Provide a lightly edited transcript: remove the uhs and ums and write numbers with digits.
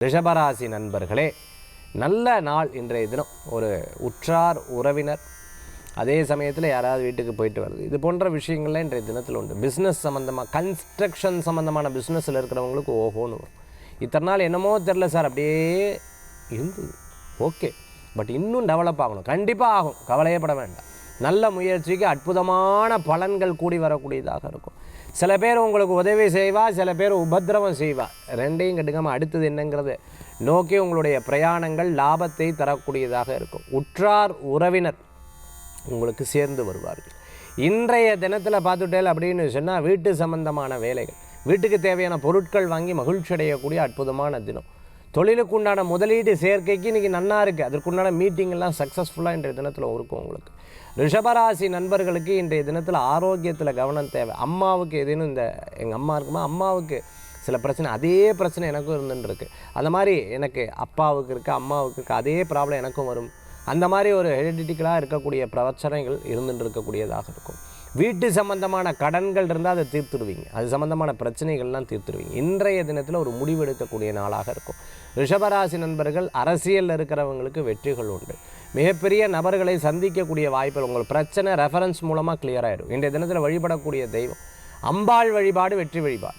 ரிஷபராசி நண்பர்களே, நல்ல நாள் இன்றைய தினம். ஒரு உற்றார் உறவினர், அதே சமயத்தில் யாராவது வீட்டுக்கு போயிட்டு வருது, இது போன்ற விஷயங்கள்லாம் இன்றைய தினத்தில் உண்டு. பிஸ்னஸ் சம்மந்தமாக, கன்ஸ்ட்ரக்ஷன் சம்மந்தமான பிஸ்னஸில் இருக்கிறவங்களுக்கு ஓஹோன்னு வரும். இத்தனை நாள் என்னமோ தெரில சார், அப்படியே இருந்தது, ஓகே, பட் இன்னும் டெவலப் ஆகணும், கண்டிப்பாக ஆகும், கவலையப்பட வேண்டாம். நல்ல முயற்சிக்கு அற்புதமான பலன்கள் கூடி வரக்கூடியதாக இருக்கும். சில பேர் உங்களுக்கு உதவி செய்வா, சில பேர் உபத்திரவம் செய்வா. ரெண்டையும் கட்டுக்காமல் அடுத்தது என்னங்கிறது நோக்கி உங்களுடைய பிரயாணங்கள் லாபத்தை தரக்கூடியதாக இருக்கும். உற்றார் உறவினர் உங்களுக்கு சேர்ந்து வருவார்கள். இன்றைய தினத்தில் பார்த்துட்டேல் அப்படின்னு சொன்னால், வீட்டு சம்பந்தமான வேலைகள், வீட்டுக்கு தேவையான பொருட்கள் வாங்கி மகிழ்ச்சி அடையக்கூடிய அற்புதமான தினம். தொழிலுக்கு உண்டான முதலீடு சேர்க்கைக்கு இன்றைக்கி நன்னா இருக்குது. அதற்குண்டான மீட்டிங்கெல்லாம் சக்ஸஸ்ஃபுல்லாக இன்றைய தினத்தில் இருக்கும் உங்களுக்கு. ரிஷபராசி நண்பர்களுக்கு இன்றைய தினத்தில் ஆரோக்கியத்தில் கவனம் தேவை. அம்மாவுக்கு ஏதேனும், இந்த எங்கள் அம்மா இருக்குமா, அம்மாவுக்கு சில பிரச்சனை, அதே பிரச்சனை எனக்கும் இருந்துருக்கு. அந்த மாதிரி எனக்கு அப்பாவுக்கு இருக்குது, அம்மாவுக்கு இருக்குது, அதே ப்ராப்ளம் எனக்கும் வரும். அந்த மாதிரி ஒரு ஹெரிடிட்டிக்கலாக இருக்கக்கூடிய பிரச்சனைகள் இருந்துட்டு இருக்கக்கூடியதாக இருக்கும். வீட்டு சம்பந்தமான கடன்கள் இருந்தால் அதை தீர்த்துடுவீங்க. அது சம்பந்தமான பிரச்சனைகள்லாம் தீர்த்துடுவீங்க. இன்றைய தினத்தில் ஒரு முடிவெடுக்கக்கூடிய நாளாக இருக்கும். ரிஷபராசி நண்பர்கள், அரசியலில் இருக்கிறவங்களுக்கு வெற்றிகள் உண்டு. மிகப்பெரிய நபர்களை சந்திக்கக்கூடிய வாய்ப்புகள், உங்கள் பிரச்சனை ரெஃபரன்ஸ் மூலமாக கிளியர் ஆகிடும். இன்றைய தினத்தில் வழிபடக்கூடிய தெய்வம் அம்பாள் வழிபாடு, வெற்றி வழிபாடு.